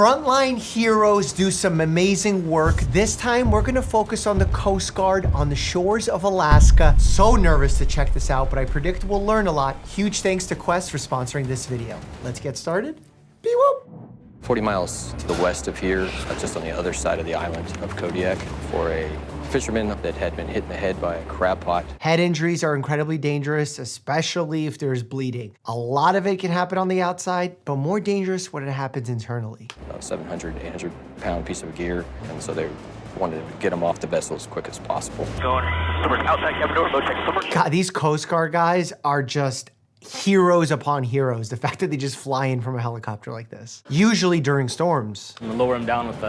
Frontline heroes do some amazing work. This time we're gonna focus on the Coast Guard on the shores of Alaska. So nervous to check this out, but I predict we'll learn a lot. Huge thanks to Quest for sponsoring this video. Let's get started. Beep-whoop. 40 miles to the west of here, just on the other side of the island of Kodiak, for a fisherman that had been hit in the head by a crab pot. Head injuries are incredibly dangerous, especially if there's bleeding. A lot of it can happen on the outside, but more dangerous when it happens internally. About 700, 800 pound piece of gear, and so they wanted to get him off the vessel as quick as possible. Going outside cabin door, low check. God, these Coast Guard guys are just heroes upon heroes. The fact that they just fly in from a helicopter like this, usually during storms. I'm gonna lower him down with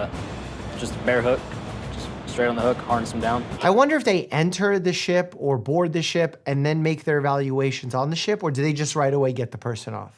just a bare hook, just straight on the hook, harness him down. I wonder if they enter the ship or board the ship and then make their evaluations on the ship, or do they just right away get the person off?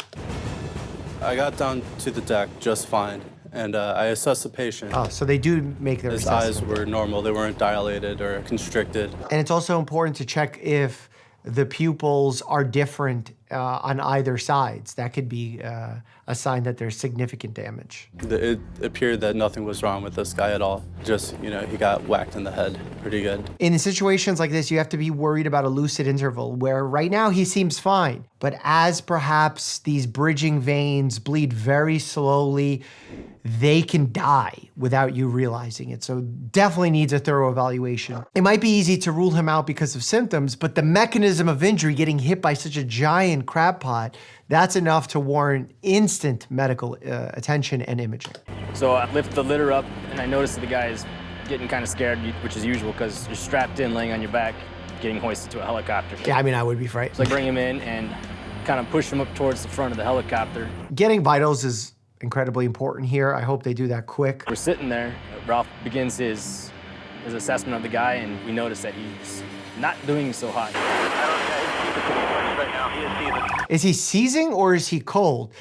I got down to the deck just fine, and I assessed the patient. Oh, so they do make their His assessment. eyes were normal. They weren't dilated or constricted. And it's also important to check if the pupils are different on either sides. That could be a sign that there's significant damage. It appeared that nothing was wrong with this guy at all. Just, he got whacked in the head pretty good. In situations like this, you have to be worried about a lucid interval, where right now he seems fine. But as perhaps these bridging veins bleed very slowly, they can die without you realizing it. So definitely needs a thorough evaluation. It might be easy to rule him out because of symptoms, but the mechanism of injury, getting hit by such a giant crab pot, that's enough to warrant instant medical attention and imaging. So I lift the litter up, and I notice that the guy is getting kind of scared, which is usual because you're strapped in, laying on your back, getting hoisted to a helicopter. Yeah, I mean, I would be frightened. So I bring him in and kind of push him up towards the front of the helicopter. Getting vitals is incredibly important here. I hope they do that quick. We're sitting there. Ralph begins his assessment of the guy, and we notice that he's not doing so hot. Right now, he is seething. Is he seizing or is he cold?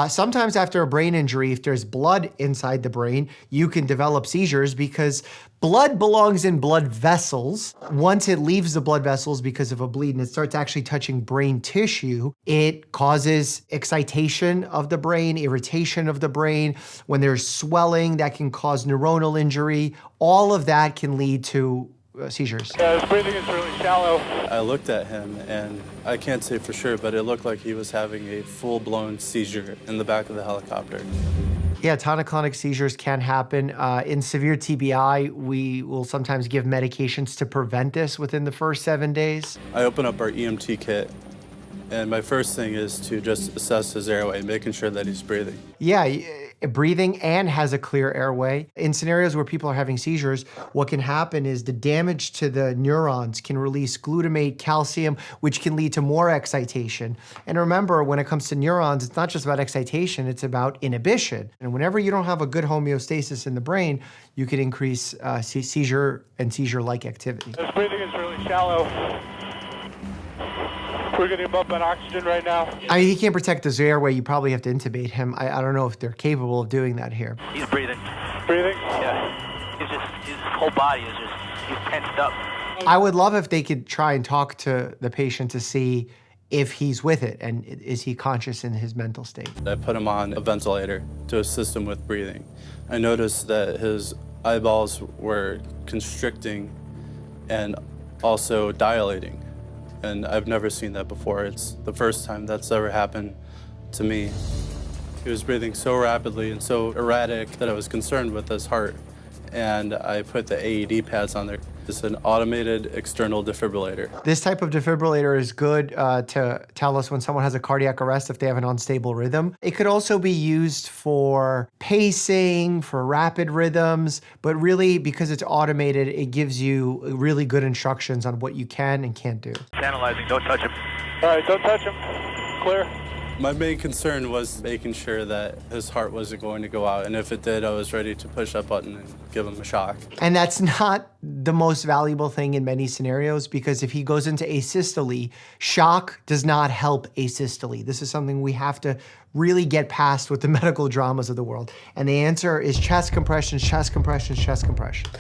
Sometimes after a brain injury, if there's blood inside the brain, you can develop seizures because blood belongs in blood vessels. Once it leaves the blood vessels because of a bleed and it starts actually touching brain tissue, it causes excitation of the brain, irritation of the brain. When there's swelling, that can cause neuronal injury. All of that can lead to seizures. Yeah, his breathing is really shallow. I looked at him, and I can't say for sure, but it looked like he was having a full-blown seizure in the back of the helicopter. Yeah, tonic-clonic seizures can happen. In severe TBI, we will sometimes give medications to prevent this within the first 7 days. I open up our EMT kit, and my first thing is to just assess his airway, making sure that he's breathing. Yeah, breathing and has a clear airway. In scenarios where people are having seizures, what can happen is the damage to the neurons can release glutamate, calcium, which can lead to more excitation. And remember, when it comes to neurons, it's not just about excitation, it's about inhibition. And whenever you don't have a good homeostasis in the brain, you can increase seizure and seizure-like activity. His breathing is really shallow. We're getting him up on oxygen right now. I mean, he can't protect his airway. You probably have to intubate him. I don't know if they're capable of doing that here. He's breathing. Breathing? Yeah. His whole body is he's tensed up. I would love if they could try and talk to the patient to see if he's with it and is he conscious in his mental state. I put him on a ventilator to assist him with breathing. I noticed that his eyeballs were constricting and also dilating. And I've never seen that before. It's the first time that's ever happened to me. He was breathing so rapidly and so erratic that I was concerned with his heart. And I put the AED pads on there. It's an automated external defibrillator. This type of defibrillator is good to tell us when someone has a cardiac arrest if they have an unstable rhythm. It could also be used for pacing, for rapid rhythms, but really because it's automated, it gives you really good instructions on what you can and can't do. Analyzing, don't touch him. All right, don't touch him. Clear. My main concern was making sure that his heart wasn't going to go out, and if it did, I was ready to push that button and give him a shock. And that's not the most valuable thing in many scenarios, because if he goes into asystole, shock does not help asystole. This is something we have to really get past with the medical dramas of the world. And the answer is chest compressions, chest compressions, chest compressions.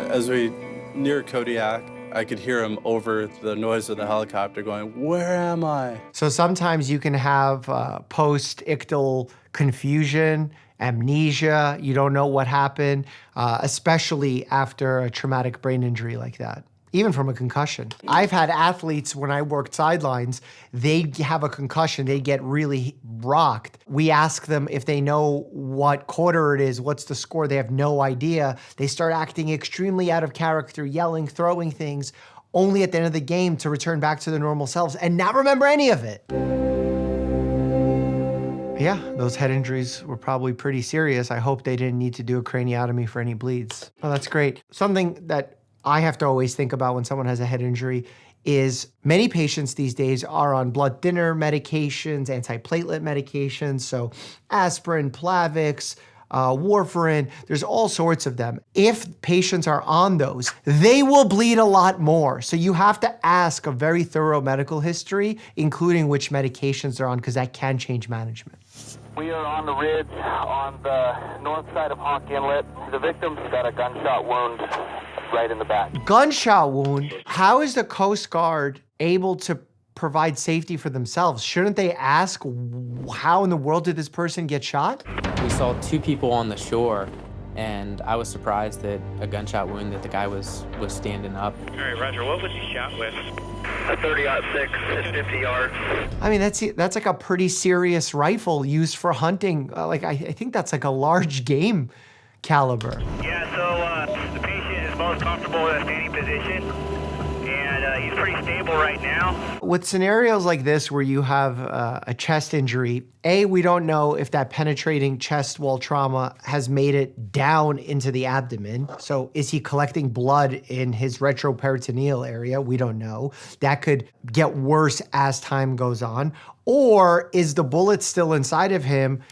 As we near Kodiak, I could hear him over the noise of the helicopter going, "Where am I?" So sometimes you can have post-ictal confusion amnesia. You don't know what happened, especially after a traumatic brain injury like that. Even from a concussion. I've had athletes, when I worked sidelines, they have a concussion, they get really rocked. We ask them if they know what quarter it is, what's the score, they have no idea. They start acting extremely out of character, yelling, throwing things, only at the end of the game to return back to their normal selves and not remember any of it. Yeah, those head injuries were probably pretty serious. I hope they didn't need to do a craniotomy for any bleeds. Oh, that's great. Something that I have to always think about when someone has a head injury is many patients these days are on blood thinner medications, antiplatelet medications, so aspirin, Plavix, warfarin, there's all sorts of them. If patients are on those, they will bleed a lot more. So you have to ask a very thorough medical history, including which medications they're on, because that can change management. We are on the ridge on the north side of Hawk Inlet. The victim's got a gunshot wound right in the back. Gunshot wound? How is the Coast Guard able to provide safety for themselves? Shouldn't they ask, how in the world did this person get shot? We saw 2 people on the shore, and I was surprised that a gunshot wound that the guy was standing up. All right, Roger, what was he shot with? A 30-06 at 50 yards. I mean, that's like a pretty serious rifle used for hunting. I think that's like a large game caliber. Yeah, so the patient is most comfortable in a standing position, and he's pretty stable right now. With scenarios like this where you have a chest injury, we don't know if that penetrating chest wall trauma has made it down into the abdomen. So is he collecting blood in his retroperitoneal area? We don't know. That could get worse as time goes on. Or is the bullet still inside of him,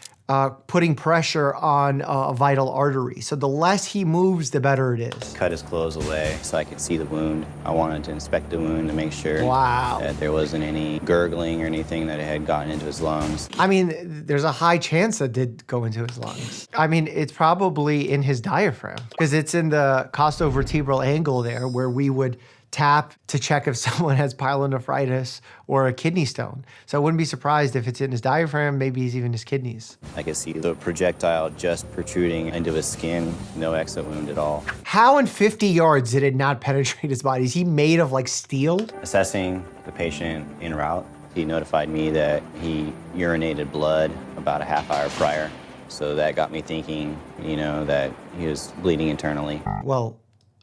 putting pressure on a vital artery? So the less he moves, the better it is. Cut his clothes away so I could see the wound. I wanted to inspect the wound to make sure that there wasn't any gurgling or anything that had gotten into his lungs. I mean, there's a high chance that did go into his lungs. I mean, it's probably in his diaphragm because it's in the costovertebral angle there where we would tap to check if someone has pyelonephritis or a kidney stone. So I wouldn't be surprised if it's in his diaphragm, maybe it's even his kidneys. I could see the projectile just protruding into his skin, no exit wound at all. How in 50 yards did it not penetrate his body? Is he made of like steel? Assessing the patient en route, he notified me that he urinated blood about a half hour prior. So that got me thinking, that he was bleeding internally. Well,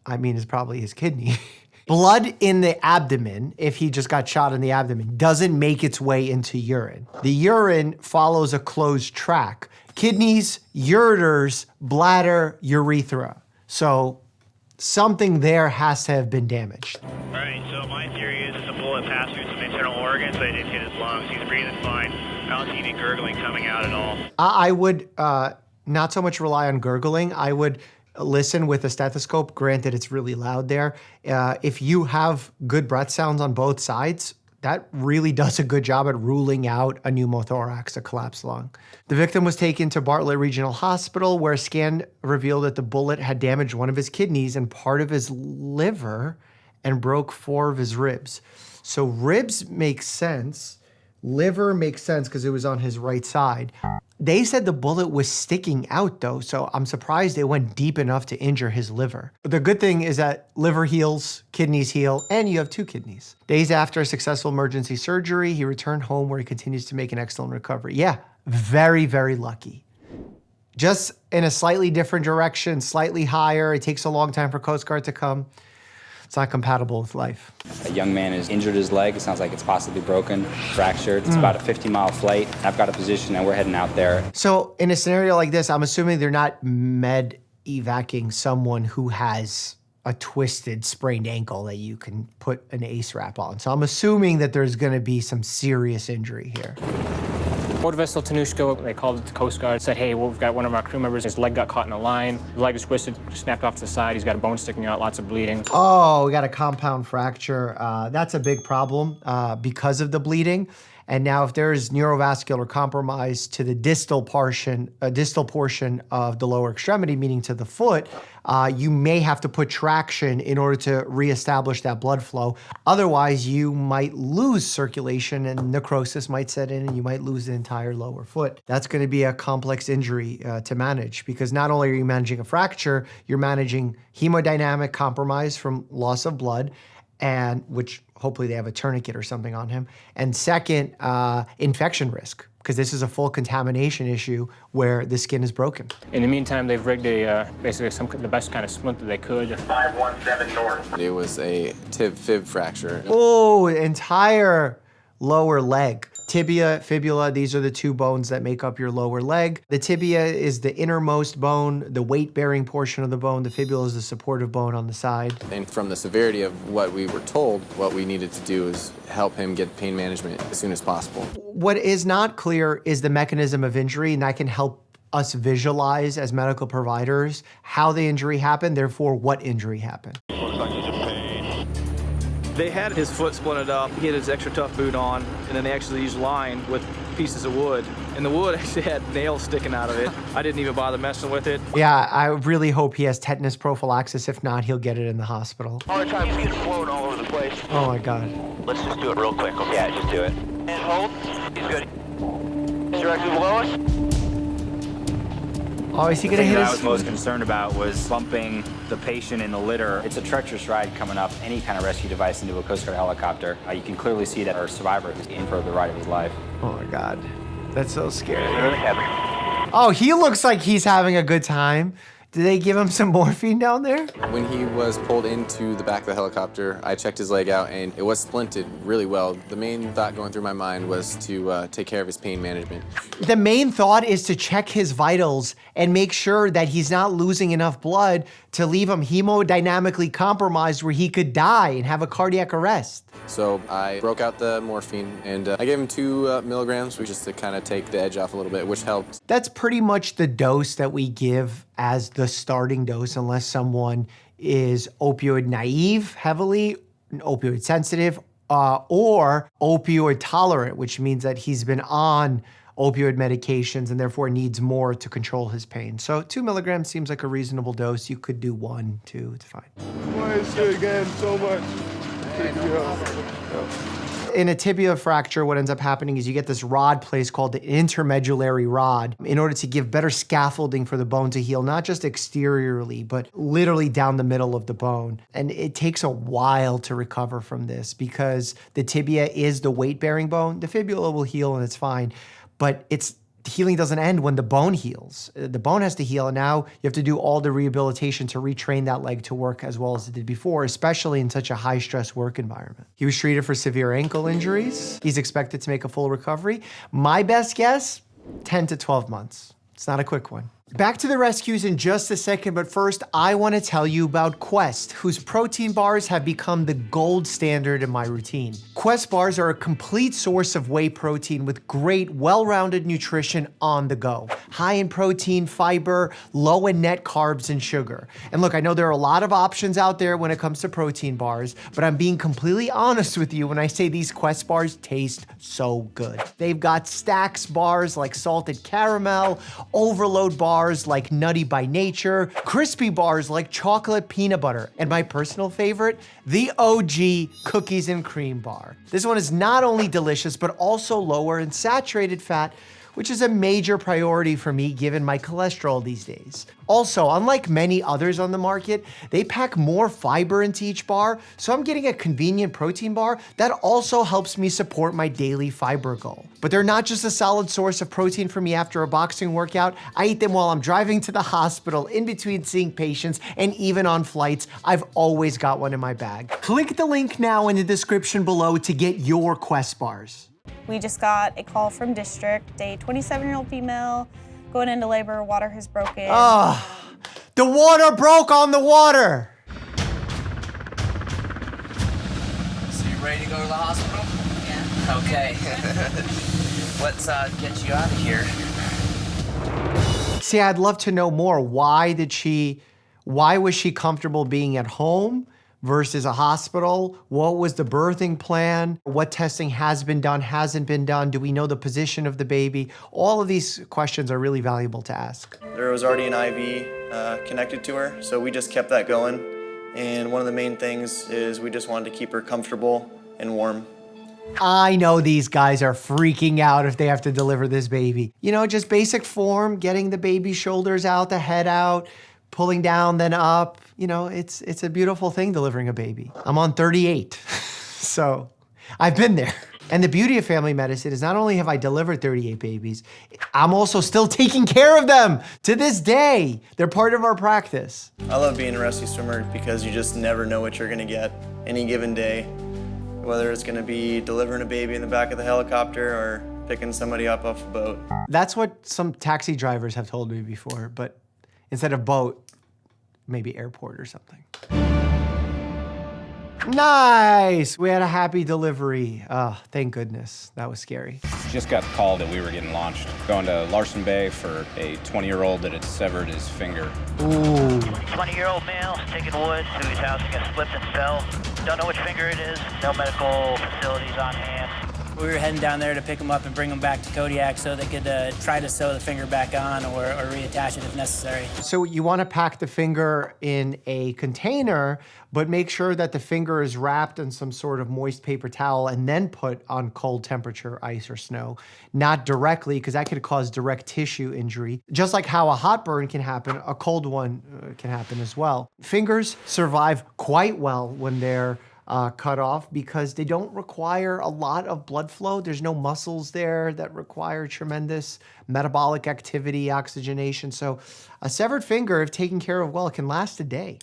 I mean, it's probably his kidney. Blood in the abdomen, if he just got shot in the abdomen, doesn't make its way into urine. The urine follows a closed track. Kidneys, ureters, bladder, urethra. So something there has to have been damaged. All right, so my theory is the bullet passed through some internal organs, but it didn't hit his lungs. He's breathing fine. I don't see any gurgling coming out at all. I would not so much rely on gurgling. I would listen with a stethoscope. Granted, it's really loud there. If you have good breath sounds on both sides, that really does a good job at ruling out a pneumothorax, a collapsed lung. The victim was taken to Bartlett Regional Hospital, where a scan revealed that the bullet had damaged one of his kidneys and part of his liver and broke 4 of his ribs. So ribs make sense. Liver makes sense because it was on his right side. They said the bullet was sticking out though, so I'm surprised it went deep enough to injure his liver. But the good thing is that liver heals, kidneys heal, and you have 2 kidneys. Days after a successful emergency surgery, he returned home where he continues to make an excellent recovery. Yeah, very, very lucky. Just in a slightly different direction, slightly higher. It takes a long time for Coast Guard to come. It's not compatible with life. A young man has injured his leg. It sounds like it's possibly broken, fractured. It's about a 50-mile flight. I've got a position and we're heading out there. So in a scenario like this, I'm assuming they're not med evacuating someone who has a twisted, sprained ankle that you can put an ACE wrap on. So I'm assuming that there's gonna be some serious injury here. Motor vessel Tanushka, they called the Coast Guard, said, hey, well, we've got one of our crew members, his leg got caught in a line, his leg is twisted, snapped off to the side, he's got a bone sticking out, lots of bleeding. Oh, we got a compound fracture. That's a big problem because of the bleeding. And now if there's neurovascular compromise to the distal portion of the lower extremity, meaning to the foot, you may have to put traction in order to reestablish that blood flow. Otherwise, you might lose circulation and necrosis might set in and you might lose the entire lower foot. That's going to be a complex injury to manage, because not only are you managing a fracture, you're managing hemodynamic compromise from loss of blood, and which hopefully they have a tourniquet or something on him. And second, infection risk, because this is a full contamination issue where the skin is broken. In the meantime, they've rigged basically the best kind of splint that they could. 517 north. It was a tib-fib fracture. Oh, entire lower leg. Tibia, fibula, these are the two bones that make up your lower leg. The tibia is the innermost bone, the weight-bearing portion of the bone. The fibula is the supportive bone on the side. And from the severity of what we were told, what we needed to do is help him get pain management as soon as possible. What is not clear is the mechanism of injury, and that can help us visualize as medical providers how the injury happened, therefore what injury happened. Looks like he's in pain. They had his foot splinted up, he had his extra tough boot on, and then they actually used line with pieces of wood. And the wood actually had nails sticking out of it. I didn't even bother messing with it. Yeah, I really hope he has tetanus prophylaxis. If not, he'll get it in the hospital. All the time, he's getting flown all over the place. Oh my God. Let's just do it real quick, okay? Yeah, just do it. And hold. He's good. Directly below us. Oh, is he The gonna thing hit that I his? was most concerned about was bumping the patient in the litter. It's a treacherous ride coming up any kind of rescue device into a Coast Guard helicopter. You can clearly see that our survivor is in for the ride of his life. Oh my God, that's so scary. Really heavy. Oh, he looks like he's having a good time. Did they give him some morphine down there? When he was pulled into the back of the helicopter, I checked his leg out and it was splinted really well. The main thought going through my mind was to take care of his pain management. The main thought is to check his vitals and make sure that he's not losing enough blood to leave him hemodynamically compromised where he could die and have a cardiac arrest. So I broke out the morphine and I gave him 2 milligrams just to kind of take the edge off a little bit, which helped. That's pretty much the dose that we give as the starting dose, unless someone is opioid naive heavily, opioid sensitive, or opioid tolerant, which means that he's been on opioid medications and therefore needs more to control his pain. So 2 milligrams seems like a reasonable dose. You could do 1, 2, it's fine. Why is it again so much? In a tibia fracture, what ends up happening is you get this rod placed called the intermedullary rod in order to give better scaffolding for the bone to heal, not just exteriorly, but literally down the middle of the bone. And it takes a while to recover from this because the tibia is the weight-bearing bone. The fibula will heal and it's fine, but healing doesn't end when the bone heals. The bone has to heal, and now you have to do all the rehabilitation to retrain that leg to work as well as it did before, especially in such a high-stress work environment. He was treated for severe ankle injuries. He's expected to make a full recovery. My best guess, 10 to 12 months. It's not a quick one. Back to the rescues in just a second, but first, I want to tell you about Quest, whose protein bars have become the gold standard in my routine. Quest bars are a complete source of whey protein with great, well-rounded nutrition on the go. High in protein, fiber, low in net carbs and sugar. And look, I know there are a lot of options out there when it comes to protein bars, but I'm being completely honest with you when I say these Quest bars taste so good. They've got Stacks bars like salted caramel, overload bars like Nutty by Nature, crispy bars like chocolate peanut butter, and my personal favorite, the OG cookies and cream bar. This one is not only delicious, but also lower in saturated fat, which is a major priority for me given my cholesterol these days. Also, unlike many others on the market, they pack more fiber into each bar, so I'm getting a convenient protein bar that also helps me support my daily fiber goal. But they're not just a solid source of protein for me after a boxing workout. I eat them while I'm driving to the hospital, in between seeing patients, and even on flights. I've always got one in my bag. Click the link now in the description below to get your Quest bars. We just got a call from district, a 27-year-old female going into labor, water has broken. Oh, the water broke on the water. So you ready to go to the hospital? Yeah. Okay. Let's get you out of here. See, I'd love to know more. Why was she comfortable being at home versus a hospital? What was the birthing plan? What testing has been done, hasn't been done? Do we know the position of the baby? All of these questions are really valuable to ask. There was already an IV connected to her, so we just kept that going. And one of the main things is we just wanted to keep her comfortable and warm. I know these guys are freaking out if they have to deliver this baby. You know, just basic form, getting the baby's shoulders out, the head out, pulling down, then up. You know, it's a beautiful thing delivering a baby. I'm on 38, so I've been there. And the beauty of family medicine is not only have I delivered 38 babies, I'm also still taking care of them to this day. They're part of our practice. I love being a rescue swimmer because you just never know what you're gonna get any given day. Whether it's gonna be delivering a baby in the back of the helicopter or picking somebody up off a boat. That's what some taxi drivers have told me before, but instead of boat, maybe airport or something. Nice, we had a happy delivery. Oh, thank goodness, that was scary. Just got the call that we were getting launched. Going to Larson Bay for a 20-year-old that had severed his finger. Ooh. 20-year-old male taking wood to his house, he got slipped and fell. Don't know which finger it is, no medical facilities on hand. We were heading down there to pick him up and bring him back to Kodiak so they could try to sew the finger back on or reattach it if necessary. So you want to pack the finger in a container, but make sure that the finger is wrapped in some sort of moist paper towel and then put on cold temperature ice or snow. Not directly, because that could cause direct tissue injury. Just like how a hot burn can happen, a cold one can happen as well. Fingers survive quite well when they're cut off because they don't require a lot of blood flow. There's no muscles there that require tremendous metabolic activity, oxygenation. So a severed finger, if taken care of well, can last a day.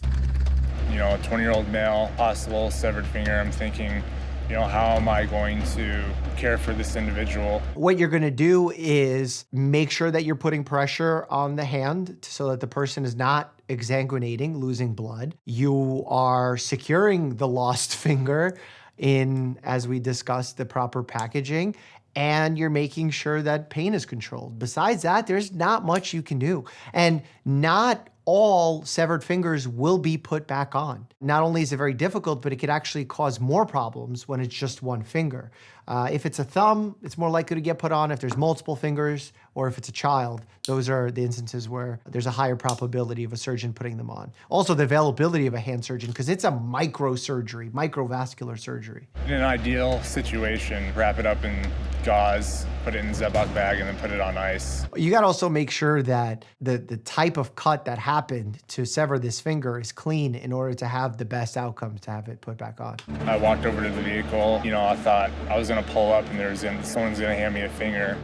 You know, a 20-year-old male, possible severed finger, I'm thinking, you know, how am I going to care for this individual? What you're gonna do is make sure that you're putting pressure on the hand so that the person is not exsanguinating, losing blood. You are securing the lost finger in, as we discussed, the proper packaging, and you're making sure that pain is controlled. Besides that, there's not much you can do. And not all severed fingers will be put back on. Not only is it very difficult, but it could actually cause more problems when it's just one finger. If it's a thumb, it's more likely to get put on. If there's multiple fingers, or if it's a child, those are the instances where there's a higher probability of a surgeon putting them on. Also, the availability of a hand surgeon, because it's a microsurgery, microvascular surgery. In an ideal situation, wrap it up in gauze, put it in a Ziploc bag, and then put it on ice. You gotta also make sure that the type of cut that happened to sever this finger is clean in order to have the best outcome to have it put back on. I walked over to the vehicle. You know, I thought I was gonna pull up and someone's gonna hand me a finger.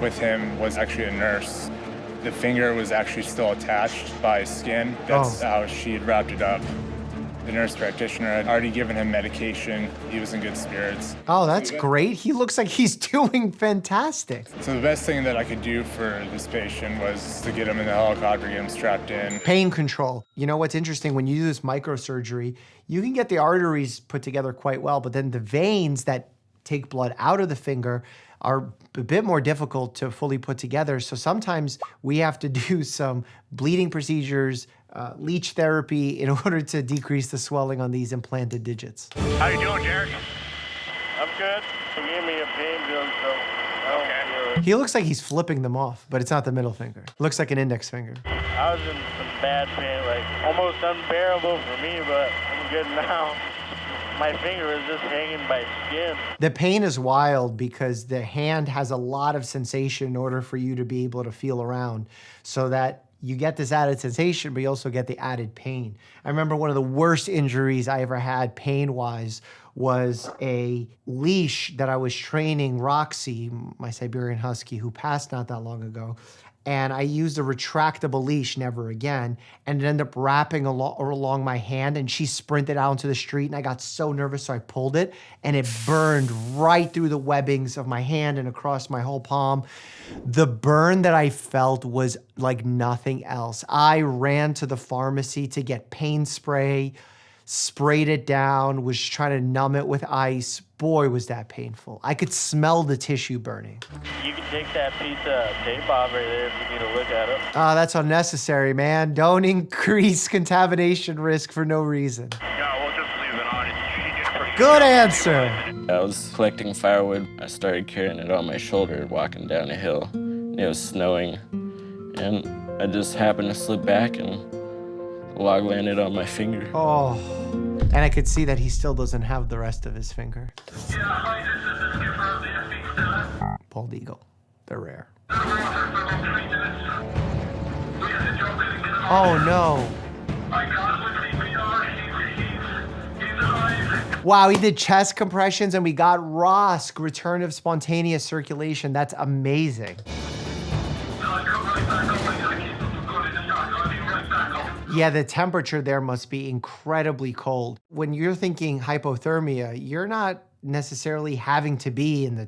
With him was actually a nurse. The finger was actually still attached by skin. That's how she had wrapped it up. The nurse practitioner had already given him medication. He was in good spirits. Oh, that's great. He looks like he's doing fantastic. So the best thing that I could do for this patient was to get him in the helicopter, get him strapped in. Pain control. You know what's interesting, when you do this microsurgery, you can get the arteries put together quite well, but then the veins that take blood out of the finger are a bit more difficult to fully put together. So sometimes we have to do some bleeding procedures, leech therapy in order to decrease the swelling on these implanted digits. How you doing, Derek? I'm good. He gave me a pain pill, so I don't feel it. He looks like he's flipping them off, but it's not the middle finger. Looks like an index finger. I was in some bad pain, like almost unbearable for me, but I'm good now. My finger is just hanging by skin. The pain is wild because the hand has a lot of sensation in order for you to be able to feel around, so that you get this added sensation, but you also get the added pain. I remember one of the worst injuries I ever had pain-wise was a leash that I was training Roxy, my Siberian Husky, who passed not that long ago. And I used a retractable leash, never again, and it ended up wrapping along my hand, and she sprinted out into the street, and I got so nervous, so I pulled it, and it burned right through the webbings of my hand and across my whole palm. The burn that I felt was like nothing else. I ran to the pharmacy to get pain spray, sprayed it down, was trying to numb it with ice. Boy, was that painful. I could smell the tissue burning. You can take that piece of tape off right there if you need to look at it. That's unnecessary, man. Don't increase contamination risk for no reason. You Good answer. I was collecting firewood. I started carrying it on my shoulder, walking down a hill. It was snowing, and I just happened to slip back, and the log landed on my finger. Oh, and I could see that he still doesn't have the rest of his finger. Bald eagle, they're rare. Oh no. Wow, he did chest compressions and we got ROSC, return of spontaneous circulation. That's amazing. Yeah, the temperature there must be incredibly cold. When you're thinking hypothermia, you're not necessarily having to be in the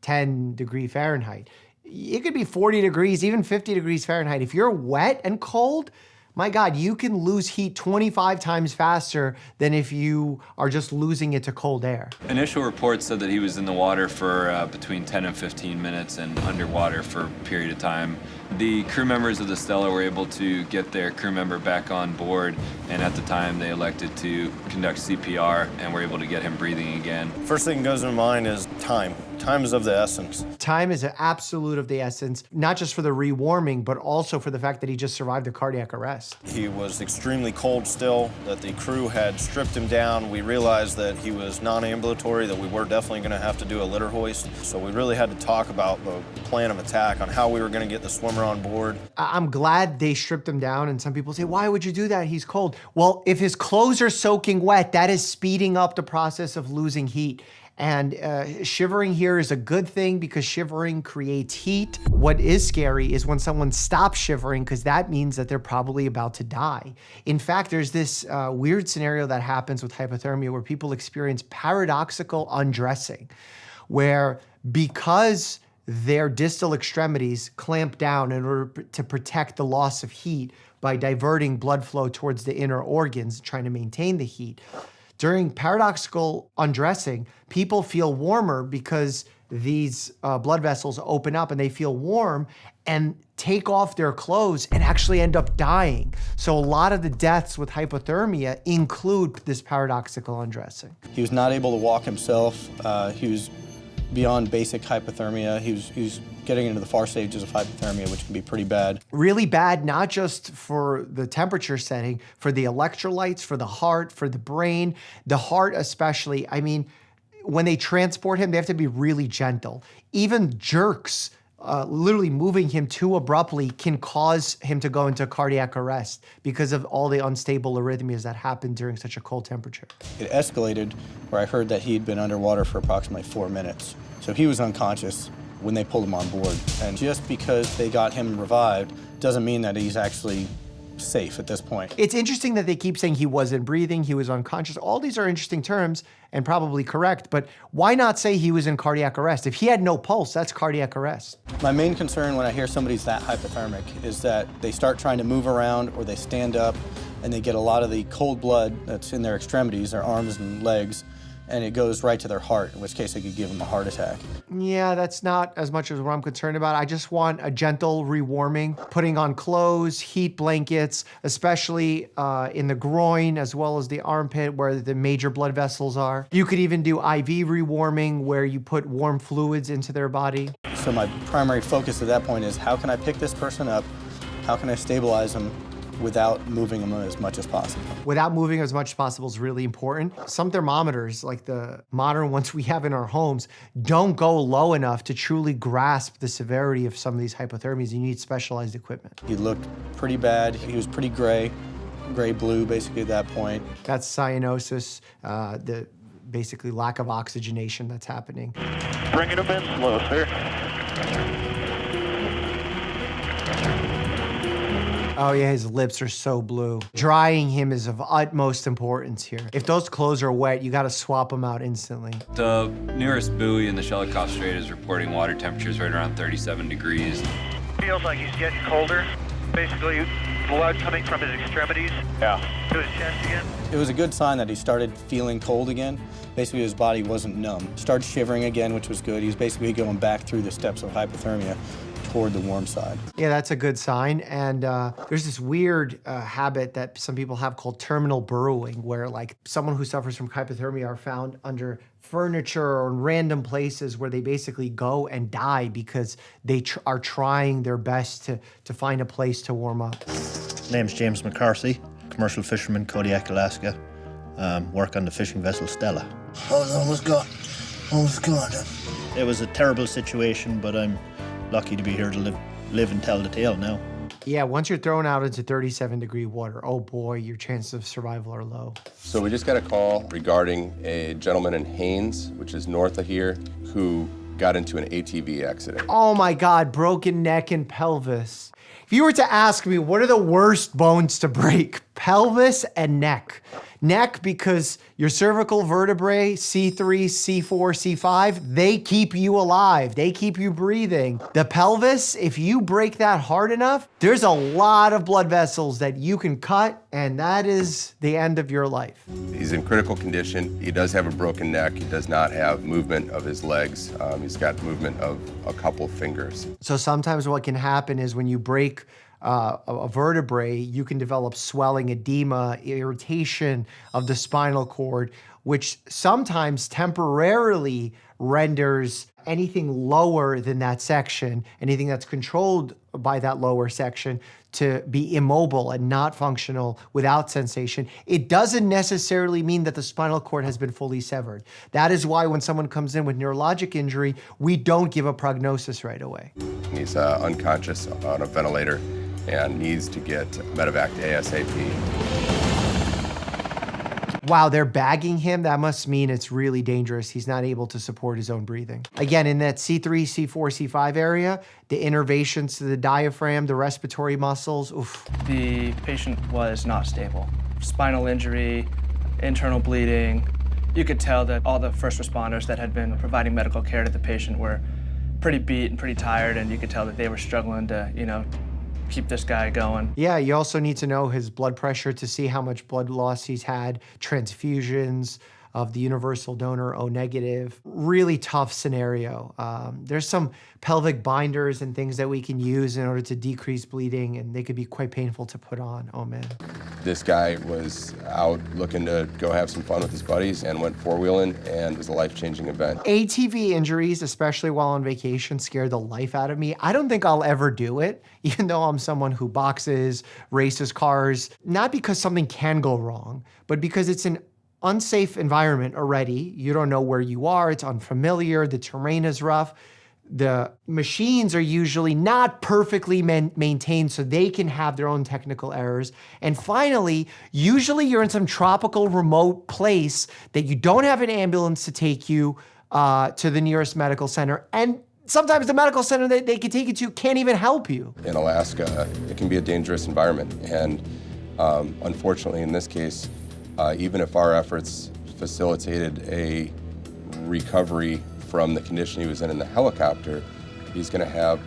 10 degree Fahrenheit. It could be 40 degrees, even 50 degrees Fahrenheit. If you're wet and cold, my God, you can lose heat 25 times faster than if you are just losing it to cold air. Initial reports said that he was in the water for between 10 and 15 minutes and underwater for a period of time. The crew members of the Stella were able to get their crew member back on board, and at the time they elected to conduct CPR and were able to get him breathing again. First thing that goes to mind is time. Time is of the essence. Time is an absolute of the essence, not just for the rewarming, but also for the fact that he just survived a cardiac arrest. He was extremely cold still, that the crew had stripped him down. We realized that he was non-ambulatory, that we were definitely going to have to do a litter hoist. So we really had to talk about the plan of attack on how we were going to get the swimmer on board. I'm glad they stripped him down, and some people say, why would you do that? He's cold. Well, if his clothes are soaking wet, that is speeding up the process of losing heat. And shivering here is a good thing because shivering creates heat. What is scary is when someone stops shivering because that means that they're probably about to die. In fact, there's this weird scenario that happens with hypothermia where people experience paradoxical undressing, where because their distal extremities clamp down in order to protect the loss of heat by diverting blood flow towards the inner organs, trying to maintain the heat. During paradoxical undressing, people feel warmer because these blood vessels open up and they feel warm and take off their clothes and actually end up dying. So a lot of the deaths with hypothermia include this paradoxical undressing. He was not able to walk himself. He was beyond basic hypothermia. He was getting into the far stages of hypothermia, which can be pretty bad. Really bad, not just for the temperature setting, for the electrolytes, for the heart, for the brain, the heart especially. I mean, when they transport him, they have to be really gentle. Even jerks, literally moving him too abruptly can cause him to go into cardiac arrest because of all the unstable arrhythmias that happen during such a cold temperature. It escalated where I heard that he'd been underwater for approximately 4 minutes. So he was unconscious when they pulled him on board. And just because they got him revived doesn't mean that he's actually safe at this point. It's interesting that they keep saying he wasn't breathing, he was unconscious. All these are interesting terms and probably correct, but why not say he was in cardiac arrest? If he had no pulse, that's cardiac arrest. My main concern when I hear somebody's that hypothermic is that they start trying to move around or they stand up and they get a lot of the cold blood that's in their extremities, their arms and legs, and it goes right to their heart, in which case it could give them a heart attack. Yeah, that's not as much as what I'm concerned about. I just want a gentle rewarming, putting on clothes, heat blankets, especially in the groin as well as the armpit where the major blood vessels are. You could even do IV rewarming where you put warm fluids into their body. So my primary focus at that point is how can I pick this person up? How can I stabilize them without moving them as much as possible? Without moving as much as possible is really important. Some thermometers, like the modern ones we have in our homes, don't go low enough to truly grasp the severity of some of these hypothermias. You need specialized equipment. He looked pretty bad. He was pretty gray-blue basically at that point. That's cyanosis, the basically lack of oxygenation that's happening. Bringing him in slow, sir. Oh yeah, his lips are so blue. Drying him is of utmost importance here. If those clothes are wet, you gotta swap them out instantly. The nearest buoy in the Shelikof Strait is reporting water temperatures right around 37 degrees. Feels like he's getting colder. Basically, blood coming from his extremities to his chest again. It was a good sign that he started feeling cold again. Basically, his body wasn't numb. Started shivering again, which was good. He was basically going back through the steps of hypothermia toward the warm side. Yeah, that's a good sign. And there's this weird habit that some people have called terminal burrowing, where like someone who suffers from hypothermia are found under furniture or in random places where they basically go and die because they are trying their best to find a place to warm up. Name's James McCarthy, commercial fisherman, Kodiak, Alaska. Work on the fishing vessel Stella. I was almost gone. Almost gone. It was a terrible situation, but I'm lucky to be here to live and tell the tale now. Yeah, once you're thrown out into 37-degree water, oh boy, your chances of survival are low. So we just got a call regarding a gentleman in Haines, which is north of here, who got into an ATV accident. Oh my God, broken neck and pelvis. If you were to ask me, what are the worst bones to break? Pelvis and neck. Neck, because your cervical vertebrae, C3, C4, C5, they keep you alive. They keep you breathing. The pelvis, if you break that hard enough, there's a lot of blood vessels that you can cut, and that is the end of your life. He's in critical condition. He does have a broken neck. He does not have movement of his legs. He's got movement of a couple fingers. So sometimes what can happen is when you break a vertebrae, you can develop swelling, edema, irritation of the spinal cord, which sometimes temporarily renders anything lower than that section, anything that's controlled by that lower section, to be immobile and not functional without sensation. It doesn't necessarily mean that the spinal cord has been fully severed. That is why when someone comes in with neurologic injury, we don't give a prognosis right away. He's unconscious on a ventilator and needs to get medevaced ASAP. Wow, they're bagging him. That must mean it's really dangerous. He's not able to support his own breathing. Again, in that C3, C4, C5 area, the innervations to the diaphragm, the respiratory muscles, oof. The patient was not stable. Spinal injury, internal bleeding. You could tell that all the first responders that had been providing medical care to the patient were pretty beat and pretty tired, and you could tell that they were struggling to, keep this guy going. Yeah, you also need to know his blood pressure to see how much blood loss he's had, transfusions of the universal donor, O negative. Really tough scenario. There's some pelvic binders and things that we can use in order to decrease bleeding, and they could be quite painful to put on. Oh man. This guy was out looking to go have some fun with his buddies and went four-wheeling, and it was a life-changing event. ATV injuries, especially while on vacation, scare the life out of me. I don't think I'll ever do it, even though I'm someone who boxes, races cars, not because something can go wrong, but because it's an unsafe environment already. You don't know where you are. It's unfamiliar. The terrain is rough. The machines are usually not perfectly maintained, so they can have their own technical errors. And finally, usually you're in some tropical remote place that you don't have an ambulance to take you to the nearest medical center. And sometimes the medical center that they can take you to can't even help you. In Alaska, it can be a dangerous environment. And unfortunately, in this case, even if our efforts facilitated a recovery from the condition he was in the helicopter, he's going to have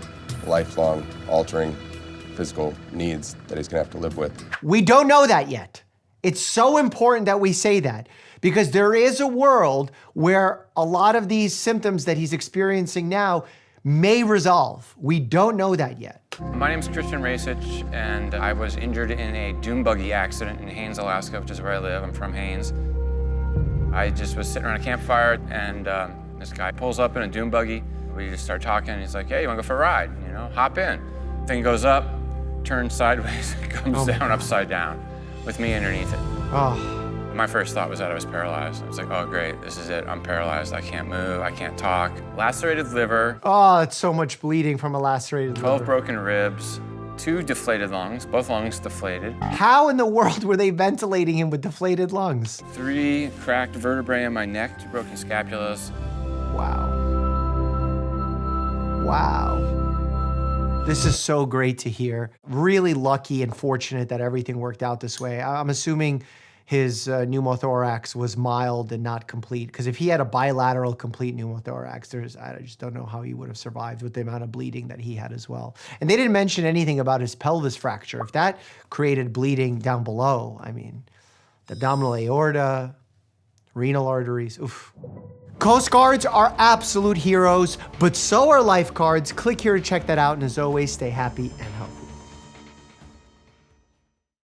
lifelong altering physical needs that he's going to have to live with. We don't know that yet. It's so important that we say that, because there is a world where a lot of these symptoms that he's experiencing now may resolve. We don't know that yet. My name's Christian Rasich, and I was injured in a dune buggy accident in Haines, Alaska, which is where I live. I'm from Haines. I just was sitting around a campfire, and this guy pulls up in a dune buggy. We just start talking, and he's like, hey, you wanna go for a ride? Hop in. Thing goes up, turns sideways, comes down upside down with me underneath it. Oh. My first thought was that I was paralyzed. I was like, oh great, this is it, I'm paralyzed. I can't move, I can't talk. Lacerated liver. Oh, it's so much bleeding from a lacerated 12 liver. broken ribs, 2 deflated lungs, both lungs deflated. How in the world were they ventilating him with deflated lungs? 3 cracked vertebrae in my neck, 2 broken scapulas. Wow. Wow. This is so great to hear. Really lucky and fortunate that everything worked out this way. I'm assuming his pneumothorax was mild and not complete, because if he had a bilateral complete pneumothorax, I just don't know how he would have survived with the amount of bleeding that he had as well. And they didn't mention anything about his pelvis fracture. If that created bleeding down below, I mean, the abdominal aorta, renal arteries, oof. Coast Guards are absolute heroes, but so are lifeguards. Click here to check that out, and as always, stay happy and healthy.